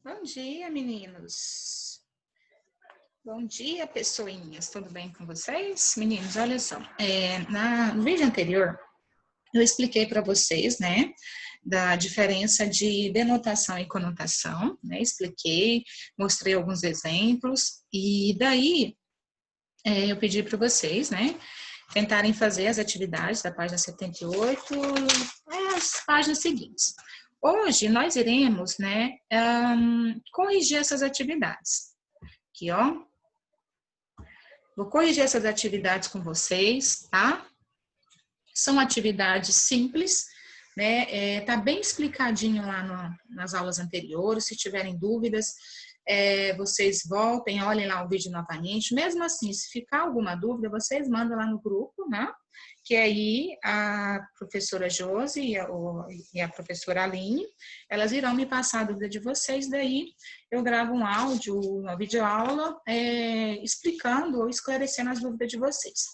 Bom dia, meninos. Bom dia, pessoinhas. Tudo bem com vocês? Meninos, olha só. No vídeo anterior, eu expliquei para vocês, né, da diferença de denotação e conotação, né? Expliquei, mostrei alguns exemplos e daí eu pedi para vocês, né, tentarem fazer as atividades da página 78, as páginas seguintes. Hoje nós iremos, né, corrigir essas atividades. Aqui, ó. Vou corrigir essas atividades com vocês, tá? São atividades simples, né? Tá bem explicadinho lá nas aulas anteriores. Se tiverem dúvidas, vocês voltem, olhem lá o vídeo novamente. Mesmo assim, se ficar alguma dúvida, vocês mandam lá no grupo, né? Que aí a professora Josi e a professora Aline, elas irão me passar a dúvida de vocês, daí eu gravo um áudio, uma videoaula, explicando ou esclarecendo as dúvidas de vocês.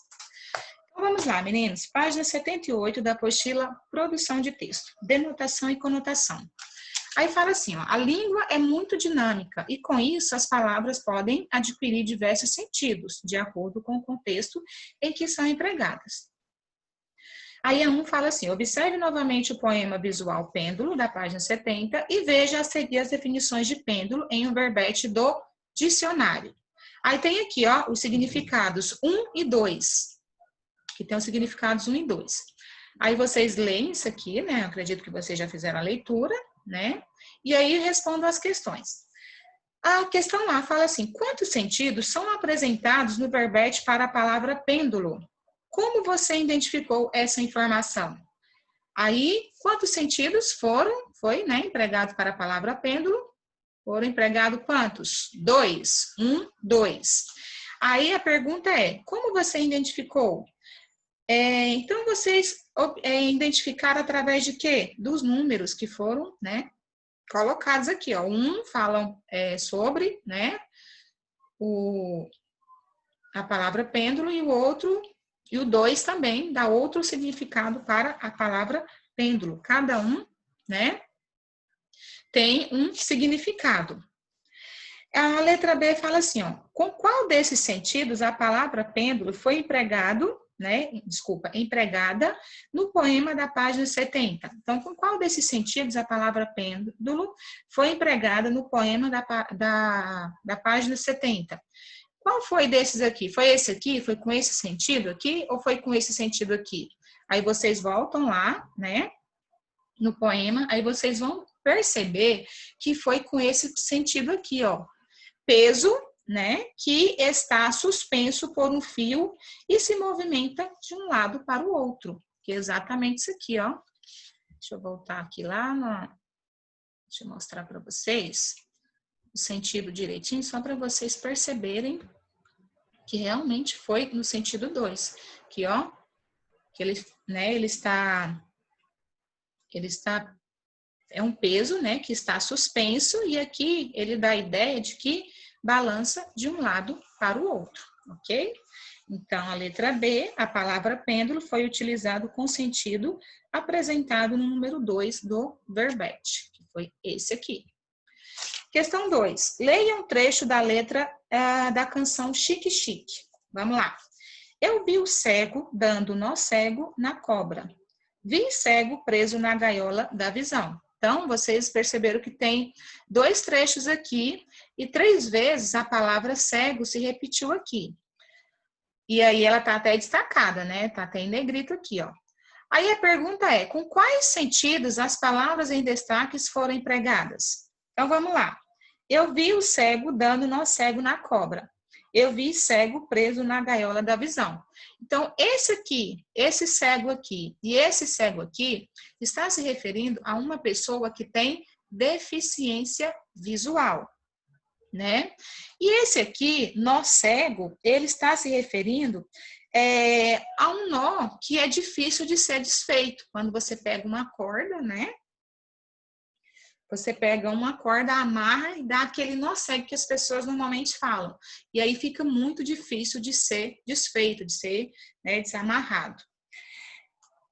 Então vamos lá, meninos, página 78 da apostila Produção de Texto, Denotação e Conotação. Aí fala assim, ó, a língua é muito dinâmica e com isso as palavras podem adquirir diversos sentidos, de acordo com o contexto em que são empregadas. Aí a 1 fala assim, observe novamente o poema visual Pêndulo, da página 70, e veja a seguir as definições de pêndulo em um verbete do dicionário. Aí tem aqui, ó, os significados 1 e 2, que tem os significados 1 e 2. Aí vocês leem isso aqui, né, eu acredito que vocês já fizeram a leitura, né, e aí respondam as questões. A questão lá fala assim, quantos sentidos são apresentados no verbete para a palavra pêndulo? Como você identificou essa informação? Aí, quantos sentidos foi, né, empregado para a palavra pêndulo? Foram empregados quantos? 2. 1, 2. Aí a pergunta é, como você identificou? Então, vocês identificaram através de quê? Dos números que foram, né, colocados aqui, ó. Um falam sobre, né, a palavra pêndulo e o outro, e o 2 também dá outro significado para a palavra pêndulo. Cada um, né, tem um significado. A letra B fala assim, ó, com qual desses sentidos a palavra pêndulo foi empregada no poema da página 70. Então, com qual desses sentidos a palavra pêndulo foi empregada no poema da página 70? Qual foi desses aqui? Foi esse aqui? Foi com esse sentido aqui? Ou foi com esse sentido aqui? Aí vocês voltam lá, né, no poema, aí vocês vão perceber que foi com esse sentido aqui, ó. Peso, né, que está suspenso por um fio e se movimenta de um lado para o outro. Que é exatamente isso aqui, ó. Deixa eu voltar aqui lá, deixa eu mostrar para vocês o sentido direitinho, só para vocês perceberem que realmente foi no sentido 2. Aqui, ó, que ele está, é um peso, né, que está suspenso, e aqui ele dá a ideia de que balança de um lado para o outro, ok? Então, a letra B, a palavra pêndulo foi utilizado com sentido apresentado no número 2 do verbete, que foi esse aqui. Questão 2. Leia um trecho da letra da canção Chique Chique. Vamos lá. Eu vi o cego dando nó cego na cobra. Vi cego preso na gaiola da visão. Então, vocês perceberam que tem 2 trechos aqui e 3 vezes a palavra cego se repetiu aqui. E aí ela tá até destacada, né? Tá até em negrito aqui, ó. Aí a pergunta é, com quais sentidos as palavras em destaques foram empregadas? Então, vamos lá. Eu vi o cego dando nó cego na cobra. Eu vi cego preso na gaiola da visão. Então, esse cego aqui e esse cego aqui está se referindo a uma pessoa que tem deficiência visual, né? E esse aqui, nó cego, ele está se referindo a um nó que é difícil de ser desfeito. Quando você pega uma corda, né? Você pega uma corda, amarra e dá aquele nó cego que as pessoas normalmente falam. E aí fica muito difícil de ser desfeito, de ser amarrado.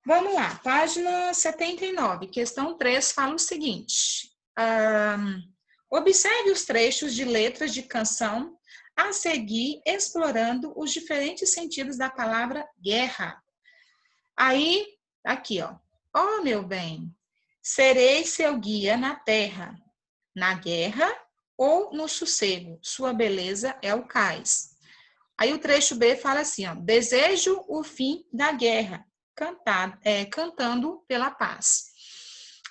Vamos lá, página 79, questão 3 fala o seguinte. Observe os trechos de letras de canção a seguir, explorando os diferentes sentidos da palavra guerra. Aí, aqui, ó. Ó, meu bem, serei seu guia na terra, na guerra ou no sossego. Sua beleza é o cais. Aí o trecho B fala assim, ó. Desejo o fim da guerra, cantando pela paz.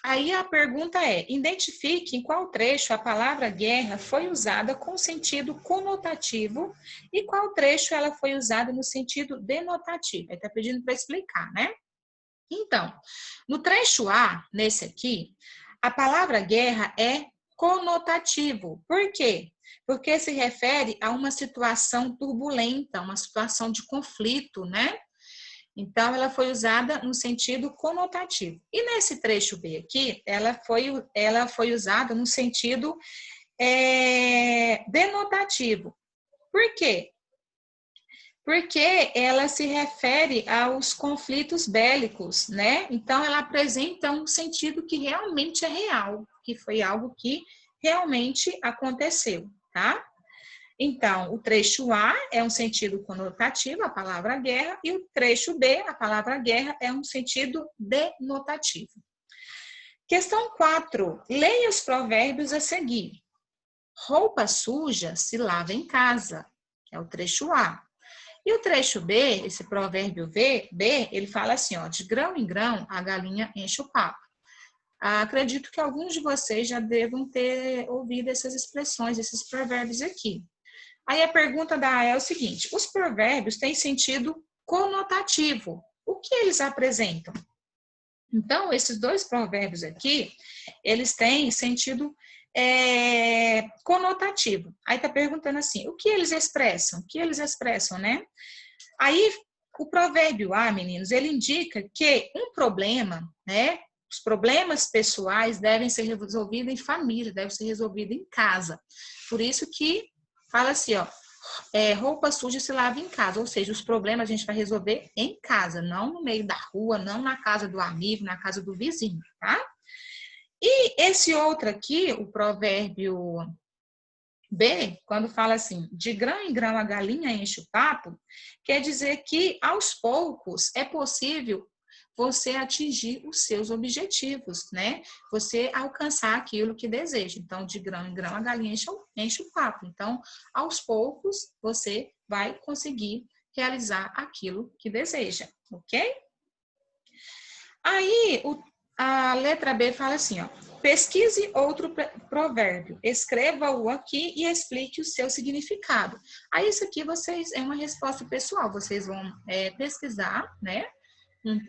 Aí a pergunta é, identifique em qual trecho a palavra guerra foi usada com sentido conotativo e qual trecho ela foi usada no sentido denotativo. Ele está pedindo para explicar, né? Então, no trecho A, nesse aqui, a palavra guerra é conotativo. Por quê? Porque se refere a uma situação turbulenta, uma situação de conflito, né? Então, ela foi usada no sentido conotativo. E nesse trecho B aqui, ela foi usada no sentido denotativo. Por quê? Porque ela se refere aos conflitos bélicos, né? Então, ela apresenta um sentido que realmente é real, que foi algo que realmente aconteceu, tá? Então, o trecho A é um sentido conotativo, a palavra guerra, e o trecho B, a palavra guerra, é um sentido denotativo. Questão 4. Leia os provérbios a seguir. Roupa suja se lava em casa, é o trecho A. E o trecho B, esse provérbio B, ele fala assim, ó, de grão em grão a galinha enche o papo. Acredito que alguns de vocês já devam ter ouvido essas expressões, esses provérbios aqui. Aí a pergunta da A é o seguinte, os provérbios têm sentido conotativo. O que eles apresentam? Então, esses dois provérbios aqui, eles têm sentido conotativo. Aí está perguntando assim, o que eles expressam? O que eles expressam, né? Aí, o provérbio A, meninos, ele indica que um problema, né? Os problemas pessoais devem ser resolvidos em família, devem ser resolvidos em casa. Por isso que fala assim, ó, roupa suja se lava em casa, ou seja, os problemas a gente vai resolver em casa, não no meio da rua, não na casa do amigo, na casa do vizinho, tá? E esse outro aqui, o provérbio B, quando fala assim, de grão em grão a galinha enche o papo, quer dizer que aos poucos é possível você atingir os seus objetivos, né? Você alcançar aquilo que deseja. Então, de grão em grão a galinha enche o papo. Então, aos poucos você vai conseguir realizar aquilo que deseja, ok? Aí, a letra B fala assim, ó. Pesquise outro provérbio, escreva-o aqui e explique o seu significado. Aí, isso aqui é uma resposta pessoal, vocês vão pesquisar, né?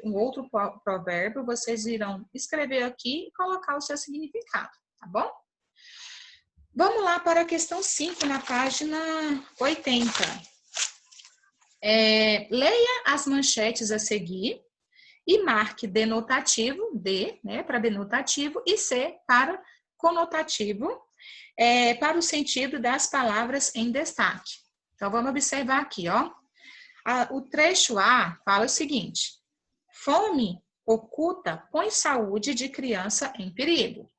Um outro provérbio, vocês irão escrever aqui e colocar o seu significado, tá bom? Vamos lá para a questão 5, na página 80. Leia as manchetes a seguir e marque denotativo, D, né, para denotativo, e C para conotativo, para o sentido das palavras em destaque. Então, vamos observar aqui, ó. O trecho A fala o seguinte, fome oculta põe saúde de criança em perigo.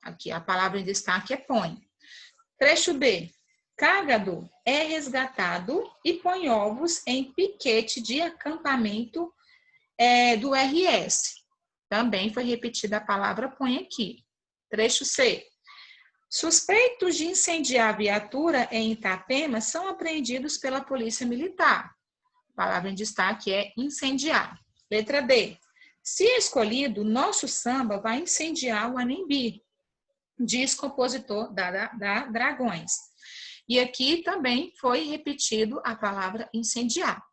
Aqui a palavra em destaque é põe. Trecho B, cágado é resgatado e põe ovos em piquete de acampamento do RS. Também foi repetida a palavra põe aqui. Trecho C. Suspeitos de incendiar viatura em Itapema são apreendidos pela Polícia Militar. A palavra em destaque é incendiar. Letra D. Se escolhido, nosso samba vai incendiar o Anhembi, diz compositor da Dragões. E aqui também foi repetido a palavra incendiar.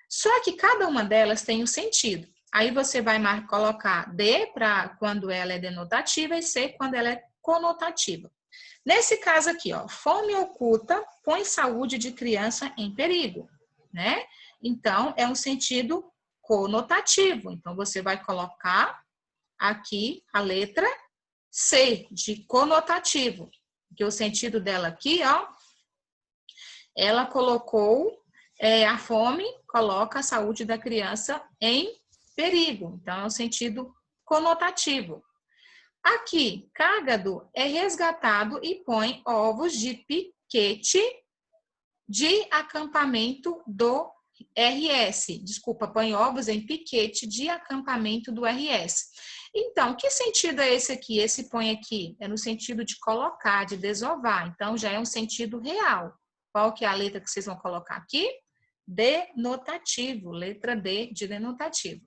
Só que cada uma delas tem um sentido. Aí você vai colocar D para quando ela é denotativa e C quando ela é conotativa. Nesse caso aqui, ó, fome oculta põe saúde de criança em perigo, né? Então, é um sentido conotativo. Então, você vai colocar aqui a letra C, de conotativo. Porque o sentido dela aqui, ó, ela colocou a fome, coloca a saúde da criança em perigo. Então, é um sentido conotativo. Aqui, cágado é resgatado e põe ovos de piquete de acampamento do RS. Desculpa, põe ovos em piquete de acampamento do RS. Então, que sentido é esse aqui? Esse põe aqui é no sentido de colocar, de desovar. Então, já é um sentido real. Qual que é a letra que vocês vão colocar aqui? Denotativo, letra D de denotativo.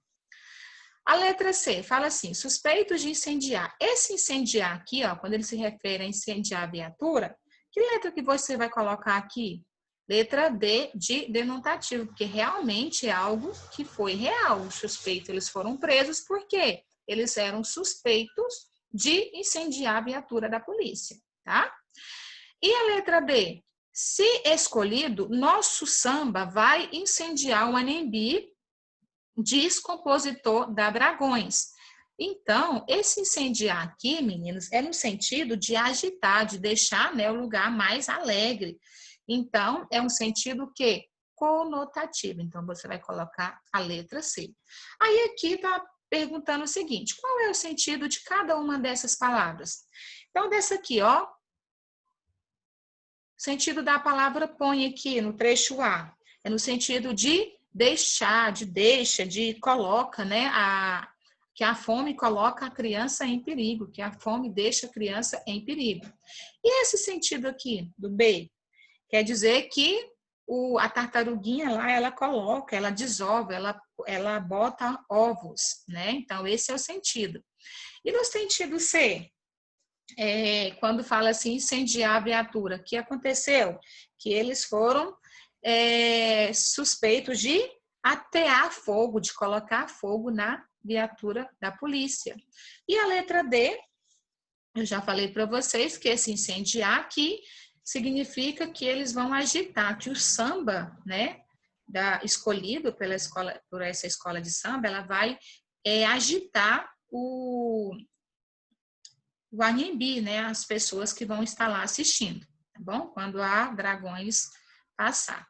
A letra C fala assim, suspeitos de incendiar. Esse incendiar aqui, ó, quando ele se refere a incendiar a viatura, que letra que você vai colocar aqui? Letra D de denotativo, porque realmente é algo que foi real. Os suspeitos, eles foram presos porque eles eram suspeitos de incendiar a viatura da polícia, tá? E a letra B? Se escolhido, nosso samba vai incendiar o Anhembi, diz compositor da Dragões. Então, esse incendiar aqui, meninos, é no sentido de agitar, de deixar, né, o lugar mais alegre. Então, é um sentido que conotativo. Então, você vai colocar a letra C. Aí aqui está perguntando o seguinte, qual é o sentido de cada uma dessas palavras? Então, dessa aqui, ó, sentido da palavra põe aqui no trecho A, é no sentido de deixar, de deixa, de coloca, né, que a fome coloca a criança em perigo, que a fome deixa a criança em perigo. E esse sentido aqui, do B, quer dizer que a tartaruguinha lá, ela coloca, ela desova, ela bota ovos, né? Então, esse é o sentido. E no sentido C, quando fala assim, incendiar a viatura, o que aconteceu? Que eles foram suspeitos de atear fogo, de colocar fogo na viatura da polícia. E a letra D, eu já falei para vocês que esse incendiar aqui significa que eles vão agitar, que o samba, né, escolhido pela escola, por essa escola de samba, ela vai agitar o Anhembi, né, as pessoas que vão estar lá assistindo, tá bom? Quando a Dragões passar.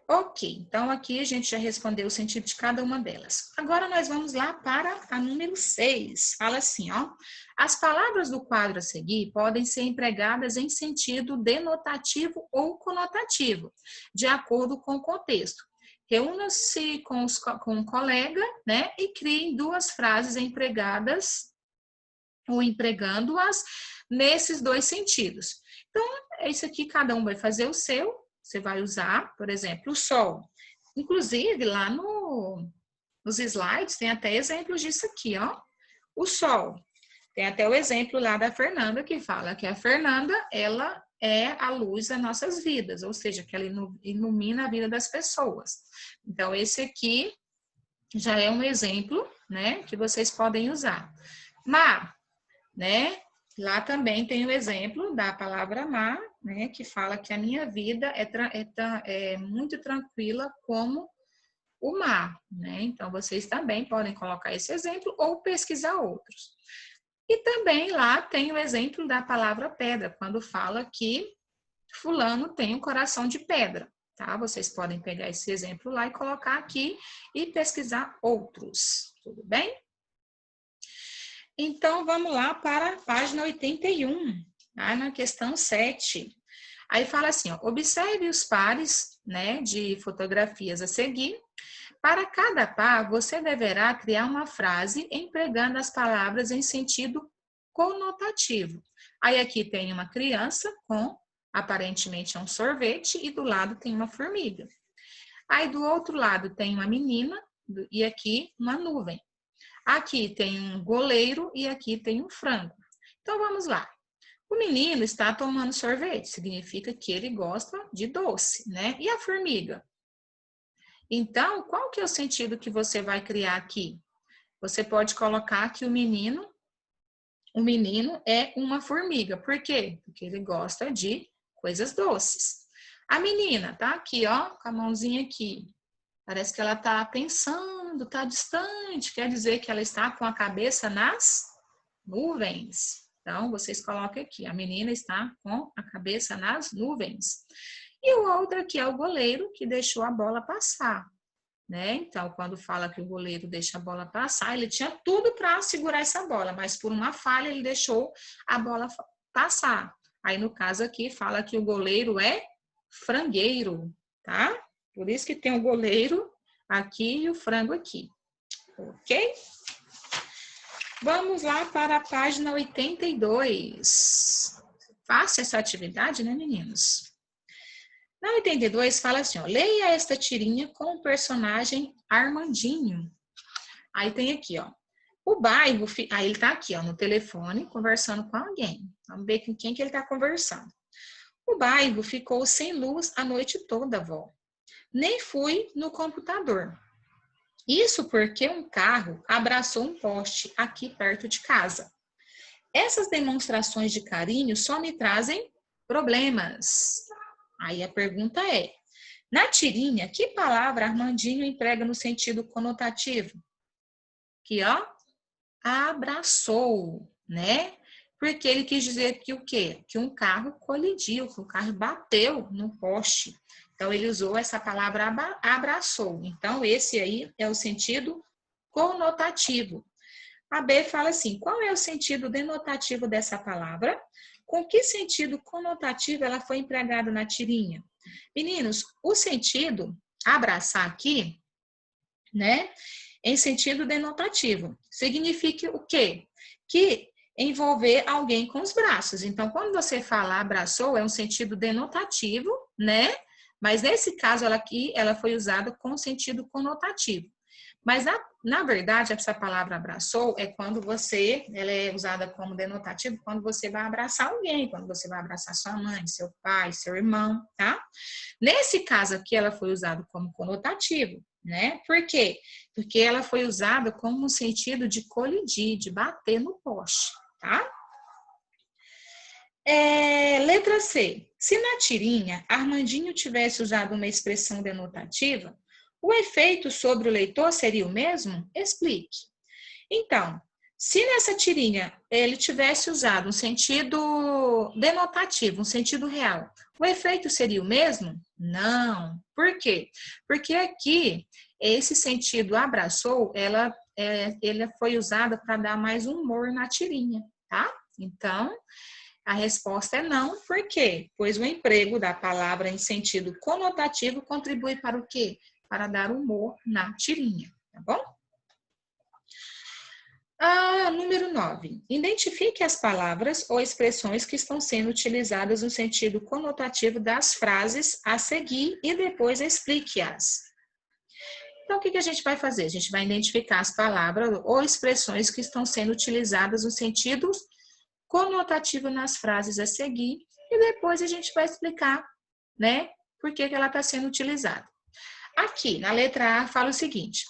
Ok, então aqui a gente já respondeu o sentido de cada uma delas. Agora nós vamos lá para a número 6. Fala assim, ó. As palavras do quadro a seguir podem ser empregadas em sentido denotativo ou conotativo, de acordo com o contexto. Reúna-se com um colega, né, e criem duas frases empregadas ou empregando-as nesses dois sentidos. Então, isso aqui cada um vai fazer o seu. Você vai usar, por exemplo, o sol. Inclusive, lá nos slides tem até exemplos disso aqui, ó. O sol. Tem até o exemplo lá da Fernanda, que fala que a Fernanda, ela é a luz das nossas vidas, ou seja, que ela ilumina a vida das pessoas. Então, esse aqui já é um exemplo, né, que vocês podem usar. Mar, né? Lá também tem o exemplo da palavra mar, né, que fala que a minha vida é muito tranquila como o mar, né? Então, vocês também podem colocar esse exemplo ou pesquisar outros. E também lá tem o exemplo da palavra pedra, quando fala que fulano tem um coração de pedra, tá? Vocês podem pegar esse exemplo lá e colocar aqui e pesquisar outros, tudo bem? Então, vamos lá para a página 81, tá? Na questão 7. Aí fala assim, ó, observe os pares, né, de fotografias a seguir. Para cada par, você deverá criar uma frase empregando as palavras em sentido conotativo. Aí aqui tem uma criança com, aparentemente, um sorvete e do lado tem uma formiga. Aí do outro lado tem uma menina e aqui uma nuvem. Aqui tem um goleiro e aqui tem um frango. Então, vamos lá. O menino está tomando sorvete, significa que ele gosta de doce, né? E a formiga? Então, qual que é o sentido que você vai criar aqui? Você pode colocar que o menino é uma formiga. Por quê? Porque ele gosta de coisas doces. A menina tá aqui, ó, com a mãozinha aqui. Parece que ela está pensando, está distante, quer dizer que ela está com a cabeça nas nuvens. Então, vocês colocam aqui, a menina está com a cabeça nas nuvens. E o outro aqui é o goleiro que deixou a bola passar. né? Então, quando fala que o goleiro deixa a bola passar, ele tinha tudo para segurar essa bola, mas por uma falha ele deixou a bola passar. Aí, no caso aqui, fala que o goleiro é frangueiro, tá? Por isso que tem o goleiro aqui e o frango aqui, ok? Vamos lá para a página 82. Fácil essa atividade, né, meninos? Na 82 fala assim, ó, leia esta tirinha com o personagem Armandinho. Aí tem aqui, ó, o bairro, aí ele tá aqui, ó, no telefone, conversando com alguém. Vamos ver com quem que ele tá conversando. O bairro ficou sem luz a noite toda, vó. Nem fui no computador. Isso porque um carro abraçou um poste aqui perto de casa. Essas demonstrações de carinho só me trazem problemas. Aí a pergunta é, na tirinha, que palavra Armandinho emprega no sentido conotativo? Que, ó, abraçou, né? Porque ele quis dizer que o quê? Que um carro colidiu, que o carro bateu no poste. Então, ele usou essa palavra abraçou. Então, esse aí é o sentido conotativo. A B fala assim, qual é o sentido denotativo dessa palavra? Com que sentido conotativo ela foi empregada na tirinha? Meninos, o sentido abraçar aqui, né, em sentido denotativo, significa o quê? Que envolver alguém com os braços. Então, quando você fala abraçou, é um sentido denotativo, né? Mas nesse caso, ela foi usada com sentido conotativo. Mas, na verdade, essa palavra abraçou é quando ela é usada como denotativo quando você vai abraçar alguém, quando você vai abraçar sua mãe, seu pai, seu irmão, tá? Nesse caso aqui, ela foi usada como conotativo, né? Por quê? Porque ela foi usada como um sentido de colidir, de bater no poste, tá? Letra C. Se na tirinha Armandinho tivesse usado uma expressão denotativa, o efeito sobre o leitor seria o mesmo? Explique. Então, se nessa tirinha ele tivesse usado um sentido denotativo, um sentido real, o efeito seria o mesmo? Não. Por quê? Porque aqui, esse sentido abraçou, ela foi usada para dar mais humor na tirinha, tá? Então, a resposta é não, por quê? Pois o emprego da palavra em sentido conotativo contribui para o quê? Para dar humor na tirinha, tá bom? Número 9. Identifique as palavras ou expressões que estão sendo utilizadas no sentido conotativo das frases a seguir e depois explique-as. Então, o que a gente vai fazer? A gente vai identificar as palavras ou expressões que estão sendo utilizadas no sentido conotativo nas frases a seguir e depois a gente vai explicar, né, por que ela está sendo utilizada. Aqui, na letra A, fala o seguinte,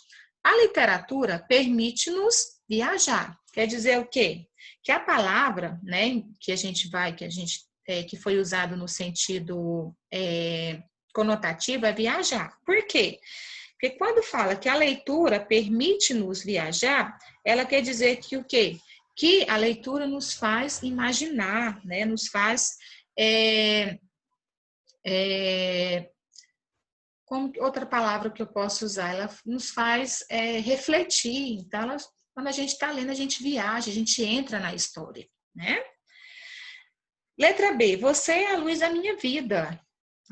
a literatura permite-nos viajar. Quer dizer o quê? Que a palavra, né, que foi usado no sentido conotativo é viajar. Por quê? Porque quando fala que a leitura permite-nos viajar, ela quer dizer que o quê? Que a leitura nos faz imaginar, né? Nos faz como outra palavra que eu posso usar, ela nos faz refletir. Então, quando a gente está lendo, a gente viaja, a gente entra na história, né? Letra B, você é a luz da minha vida.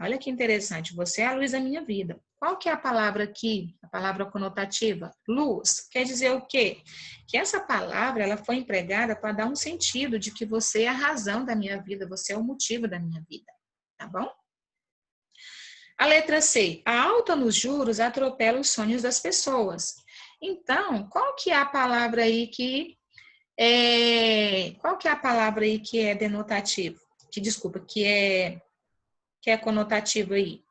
Olha que interessante, você é a luz da minha vida. Qual que é a palavra aqui? A palavra conotativa? Luz. Quer dizer o quê? Que essa palavra, ela foi empregada para dar um sentido de que você é a razão da minha vida, você é o motivo da minha vida, tá bom? A letra C, a alta nos juros atropela os sonhos das pessoas. Então, qual que é a palavra aí que é denotativo? Que é conotativo aí?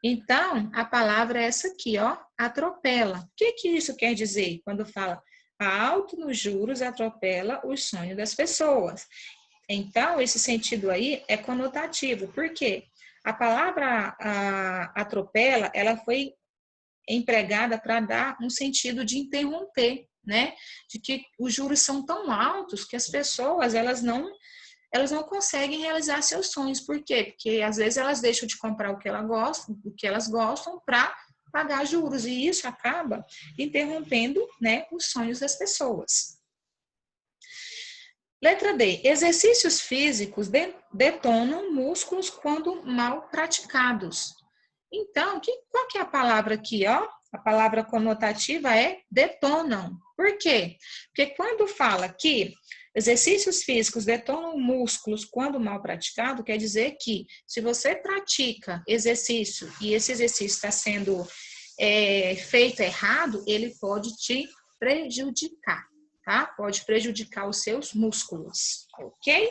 Então, a palavra é essa aqui, ó, atropela. O que isso quer dizer quando fala a alta nos juros atropela os sonhos das pessoas? Então, esse sentido aí é conotativo. Por quê? A palavra atropela, ela foi empregada para dar um sentido de interromper, né? De que os juros são tão altos que as pessoas, elas não conseguem realizar seus sonhos. Por quê? Porque às vezes elas deixam de comprar o que elas gostam para pagar juros, e isso acaba interrompendo, né, os sonhos das pessoas. Letra D. Exercícios físicos detonam músculos quando mal praticados. Então, qual que é a palavra aqui, ó? A palavra conotativa é detonam. Por quê? Porque quando fala que exercícios físicos detonam músculos quando mal praticado, quer dizer que se você pratica exercício e esse exercício está sendo feito errado, ele pode te prejudicar, tá? Pode prejudicar os seus músculos, ok?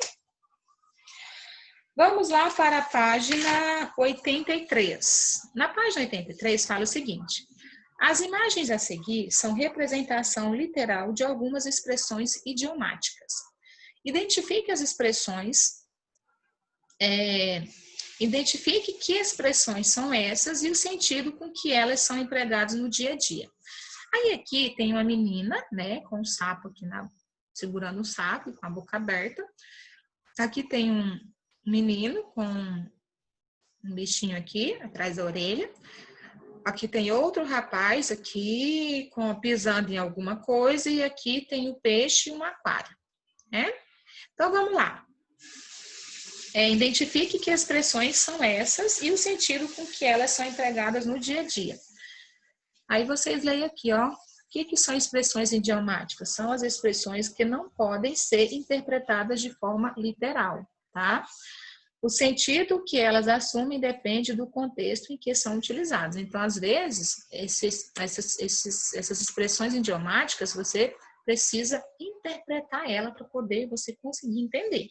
Vamos lá para a página 83. Na página 83 fala o seguinte: as imagens a seguir são representação literal de algumas expressões idiomáticas. Identifique as expressões, identifique que expressões são essas e o sentido com que elas são empregadas no dia a dia. Aí aqui tem uma menina, né, com um sapo aqui segurando o sapo, com a boca aberta. Aqui tem um menino com um bichinho aqui atrás da orelha. Aqui tem outro rapaz aqui pisando em alguma coisa e aqui tem o peixe e um aquário, né? Então vamos lá. Identifique que expressões são essas e o sentido com que elas são empregadas no dia a dia. Aí vocês leem aqui, ó. O que são expressões idiomáticas? São as expressões que não podem ser interpretadas de forma literal, tá? O sentido que elas assumem depende do contexto em que são utilizadas. Então, às vezes, essas expressões idiomáticas, você precisa interpretar ela para poder você conseguir entender.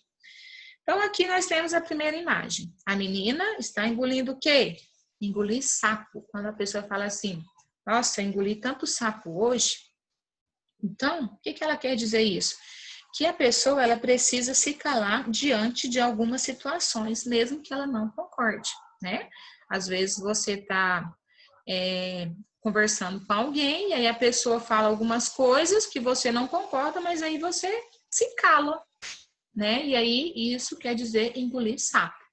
Então, aqui nós temos a primeira imagem. A menina está engolindo o quê? Engolir sapo. Quando a pessoa fala assim, nossa, eu engoli tanto sapo hoje. Então, o que ela quer dizer isso? Que a pessoa ela precisa se calar diante de algumas situações, mesmo que ela não concorde, né? Às vezes você está conversando com alguém e aí a pessoa fala algumas coisas que você não concorda, mas aí você se cala, né? E aí isso quer dizer engolir sapo.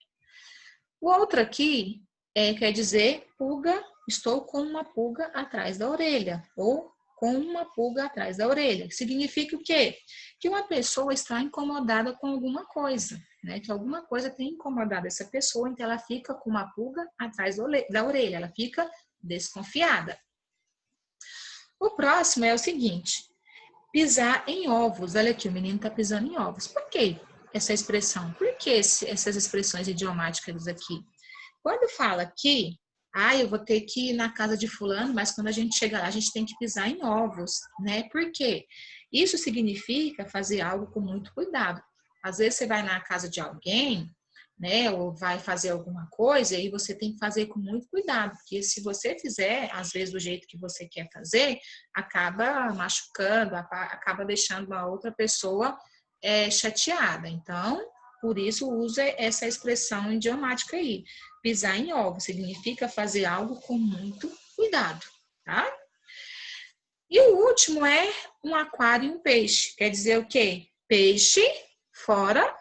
O outro aqui quer dizer pulga, estou com uma pulga atrás da orelha, ou com uma pulga atrás da orelha. Significa o quê? Que uma pessoa está incomodada com alguma coisa, né? Que alguma coisa tem incomodado essa pessoa, então ela fica com uma pulga atrás da orelha, ela fica desconfiada. O próximo é o seguinte, pisar em ovos. Olha aqui, o menino está pisando em ovos. Por que essa expressão? Por que essas expressões idiomáticas aqui? Quando fala aqui, eu vou ter que ir na casa de fulano, mas quando a gente chega lá, a gente tem que pisar em ovos, né? Por quê? Isso significa fazer algo com muito cuidado. Às vezes você vai na casa de alguém, né? Ou vai fazer alguma coisa e você tem que fazer com muito cuidado, porque se você fizer, às vezes, do jeito que você quer fazer, acaba machucando, acaba deixando uma outra pessoa chateada. Então, por isso, usa essa expressão idiomática aí. Pisar em ovo significa fazer algo com muito cuidado, tá? E o último é um aquário e um peixe. Quer dizer o quê? Peixe fora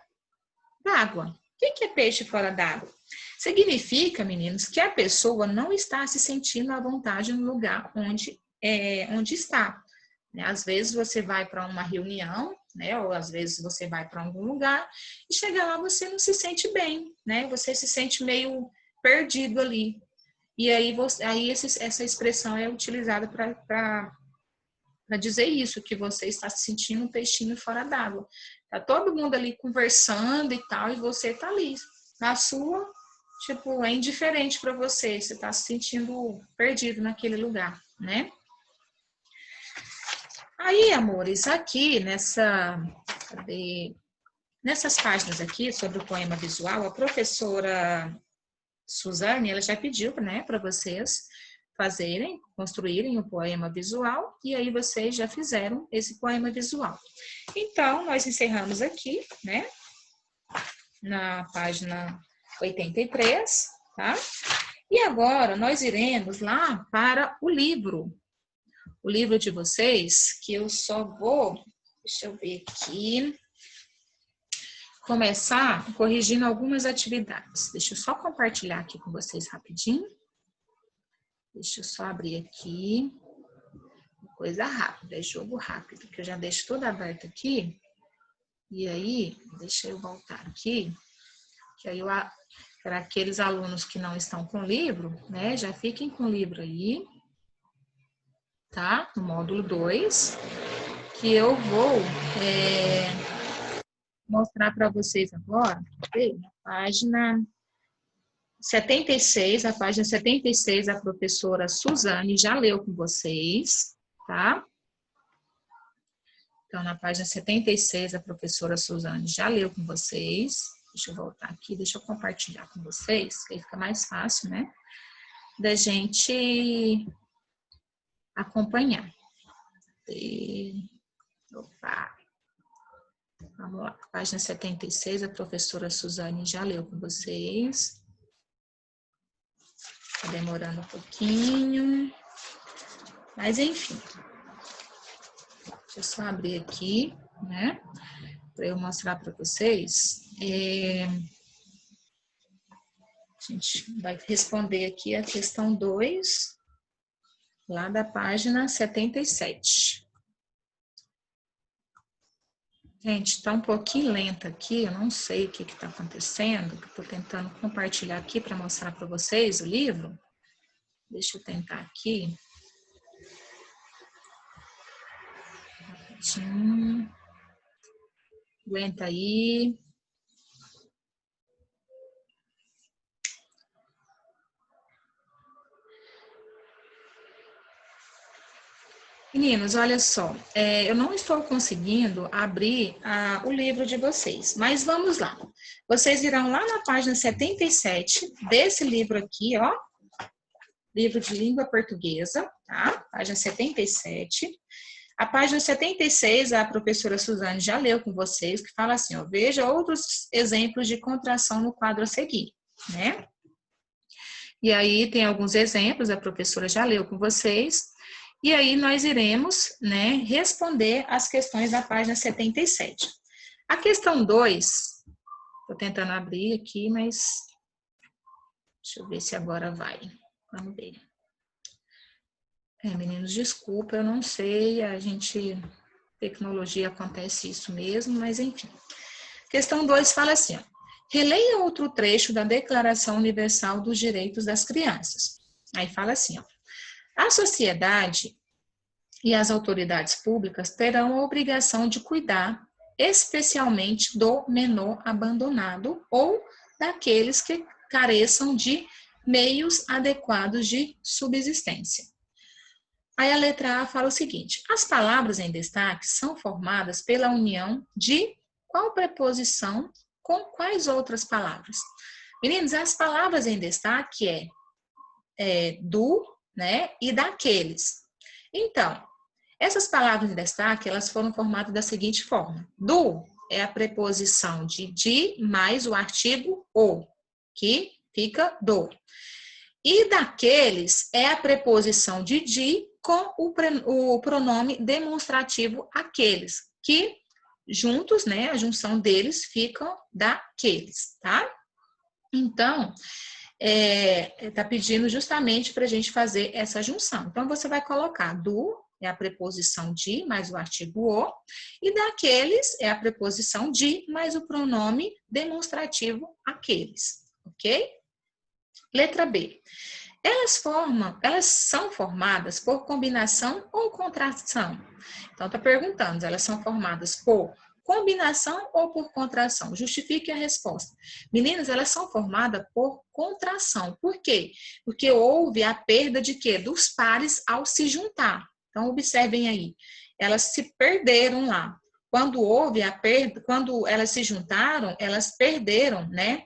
d'água. O que é peixe fora d'água? Significa, meninos, que a pessoa não está se sentindo à vontade no lugar onde está. Às vezes você vai para uma reunião, né? Ou às vezes você vai para algum lugar e chega lá você não se sente bem, né? Você se sente meio perdido ali. E aí, essa expressão é utilizada para dizer isso, que você está se sentindo um peixinho fora d'água. Tá todo mundo ali conversando e tal, e você tá ali, na sua, tipo, é indiferente para você, você tá se sentindo perdido naquele lugar, né? Aí, amores, aqui nessas páginas aqui sobre o poema visual, a professora Suzane, ela já pediu, né, para vocês construírem o poema visual, e aí vocês já fizeram esse poema visual. Então, nós encerramos aqui, né, na página 83, tá? E agora nós iremos lá para o livro de vocês, que eu só vou, deixa eu ver aqui, começar corrigindo algumas atividades. Deixa eu só compartilhar aqui com vocês rapidinho. Deixa eu só abrir aqui. Coisa rápida, é jogo rápido, que eu já deixo tudo aberto aqui. E aí, deixa eu voltar aqui, que aí para aqueles alunos que não estão com livro, né, já fiquem com o livro aí, tá? No módulo 2, que eu vou mostrar para vocês agora, na página 76, a página 76, a professora Suzane já leu com vocês, tá? Então, na página 76, a professora Suzane já leu com vocês. Deixa eu voltar aqui, deixa eu compartilhar com vocês, que aí fica mais fácil, né? Da gente acompanhar. Opa! Vamos lá, página 76, a professora Suzane já leu com vocês. Tá demorando um pouquinho. Mas, enfim. Deixa eu só abrir aqui, né? Para eu mostrar para vocês. A gente vai responder aqui a questão 2, lá da página 77. Gente, está um pouquinho lenta aqui, eu não sei o que está acontecendo, que estou tentando compartilhar aqui para mostrar para vocês o livro. Deixa eu tentar aqui. Rapidinho. Aguenta aí. Meninos, olha só, eu não estou conseguindo abrir o livro de vocês, mas vamos lá. Vocês irão lá na página 77 desse livro aqui, ó, livro de língua portuguesa, tá? Página 77. A página 76, a professora Suzane já leu com vocês, que fala assim, ó, veja outros exemplos de contração no quadro a seguir, né? E aí tem alguns exemplos, a professora já leu com vocês. E aí nós iremos, né, responder as questões da página 77. A questão 2, estou tentando abrir aqui, mas deixa eu ver se agora vai. Vamos ver. Meninos, desculpa, eu não sei, tecnologia acontece isso mesmo, mas enfim. Questão 2 fala assim, ó, releia outro trecho da Declaração Universal dos Direitos das Crianças. Aí fala assim, ó, a sociedade e as autoridades públicas terão a obrigação de cuidar especialmente do menor abandonado ou daqueles que careçam de meios adequados de subsistência. Aí a letra A fala o seguinte, as palavras em destaque são formadas pela união de qual preposição com quais outras palavras? Meninos, as palavras em destaque do, né, e daqueles. Então, essas palavras em destaque, elas foram formadas da seguinte forma. Do é a preposição de mais o artigo o, que fica do. E daqueles é a preposição de com o pronome demonstrativo aqueles, que juntos, né, a junção deles ficam daqueles, tá? Então, tá pedindo justamente para a gente fazer essa junção. Então, você vai colocar do, é a preposição de, mais o artigo o, e daqueles é a preposição de, mais o pronome demonstrativo aqueles, ok? Letra B. Elas são formadas por combinação ou contração? Então, tá perguntando, elas são formadas por combinação ou por contração? Justifique a resposta. Meninas, elas são formadas por contração. Por quê? Porque houve a perda de quê? Dos pares ao se juntar. Então, observem aí. Elas se perderam lá. Quando houve a perda, quando elas se juntaram, elas perderam, né?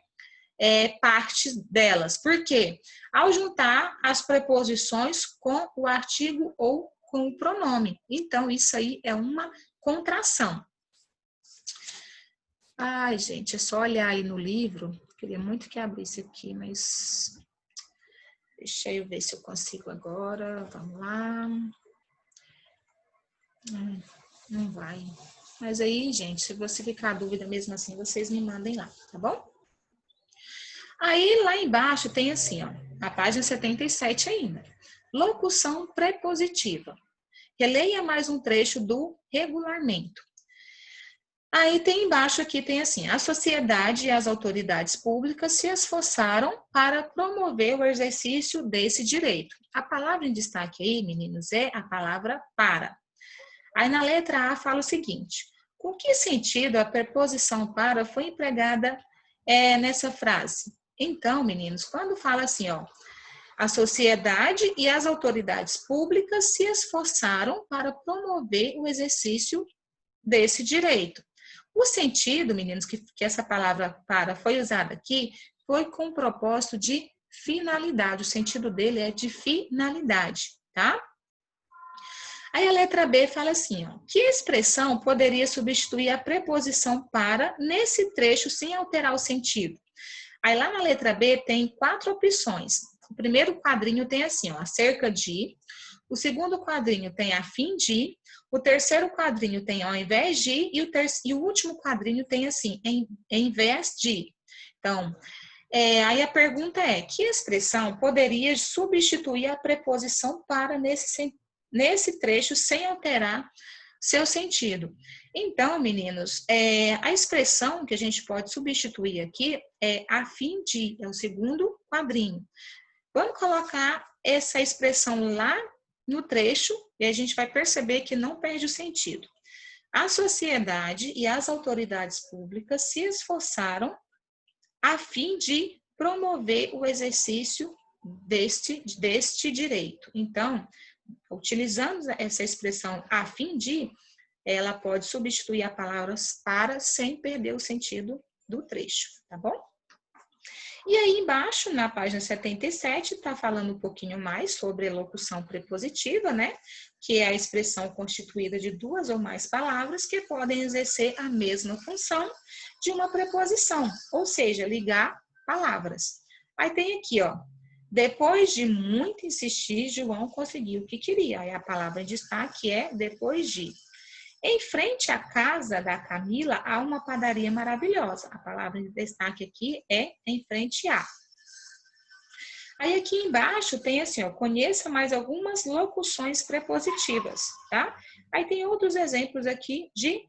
Partes delas. Por quê? Ao juntar as preposições com o artigo ou com o pronome. Então, isso aí é uma contração. Ai, gente, é só olhar aí no livro. Queria muito que abrisse aqui, mas deixa eu ver se eu consigo agora. Vamos lá. Não vai. Mas aí, gente, se você ficar dúvida mesmo assim, vocês me mandem lá, tá bom? Aí, lá embaixo tem assim, ó, a página 77 ainda. locução prepositiva. Releia mais um trecho do regulamento. Aí tem embaixo aqui, tem assim, a sociedade e as autoridades públicas se esforçaram para promover o exercício desse direito. A palavra em destaque aí, meninos, é a palavra para. Aí na letra A fala o seguinte, com que sentido a preposição para foi empregada nessa frase? Então, meninos, quando fala assim, ó, a sociedade e as autoridades públicas se esforçaram para promover o exercício desse direito. O sentido, meninos, que essa palavra para foi usada aqui, foi com o propósito de finalidade. O sentido dele é de finalidade, tá? Aí a letra B fala assim, ó, que expressão poderia substituir a preposição para nesse trecho sem alterar o sentido? Aí lá na letra B tem 4 opções. O primeiro quadrinho tem assim, ó, acerca de. O segundo quadrinho tem a fim de. O terceiro quadrinho tem ao invés de. E o último quadrinho tem assim, em vez de. Então, aí a pergunta é, que expressão poderia substituir a preposição para nesse trecho sem alterar seu sentido? Então, meninos, a expressão que a gente pode substituir aqui é a fim de, é o segundo quadrinho. Vamos colocar essa expressão lá no trecho e a gente vai perceber que não perde o sentido. A sociedade e as autoridades públicas se esforçaram a fim de promover o exercício deste direito. Então, utilizando essa expressão a fim de, ela pode substituir a palavra para sem perder o sentido do trecho, tá bom? E aí embaixo, na página 77, está falando um pouquinho mais sobre locução prepositiva, né? Que é a expressão constituída de 2 ou mais palavras que podem exercer a mesma função de uma preposição, ou seja, ligar palavras. Aí tem aqui, ó, depois de muito insistir, João conseguiu o que queria. Aí a palavra em destaque é depois de. Em frente à casa da Camila há uma padaria maravilhosa. A palavra em destaque aqui é em frente a. Aí aqui embaixo tem assim, ó, conheça mais algumas locuções prepositivas, tá? Aí tem outros exemplos aqui de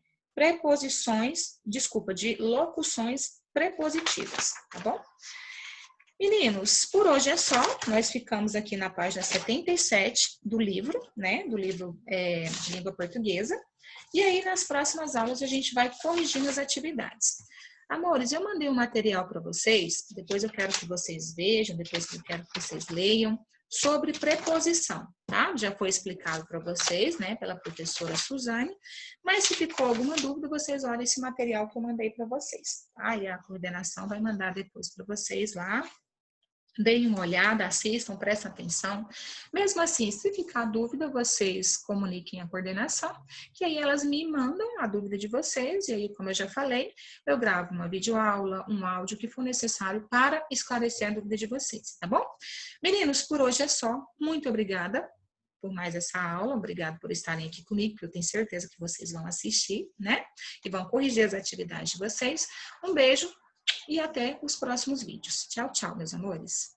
de locuções prepositivas, tá bom? Meninos, por hoje é só. Nós ficamos aqui na página 77 do livro, né? Do livro de língua portuguesa. E aí, nas próximas aulas, a gente vai corrigindo as atividades. Amores, eu mandei um material para vocês, depois eu quero que vocês vejam, depois eu quero que vocês leiam, sobre preposição, tá? Já foi explicado para vocês, né, pela professora Suzane, mas se ficou alguma dúvida, vocês olhem esse material que eu mandei para vocês, tá? E a coordenação vai mandar depois para vocês lá. Deem uma olhada, assistam, prestem atenção. Mesmo assim, se ficar dúvida, vocês comuniquem a coordenação, que aí elas me mandam a dúvida de vocês, e aí, como eu já falei, eu gravo uma videoaula, um áudio que for necessário para esclarecer a dúvida de vocês, tá bom? Meninos, por hoje é só. Muito obrigada por mais essa aula, obrigada por estarem aqui comigo, porque eu tenho certeza que vocês vão assistir, né? E vão corrigir as atividades de vocês. Um beijo. E até os próximos vídeos. Tchau, tchau, meus amores.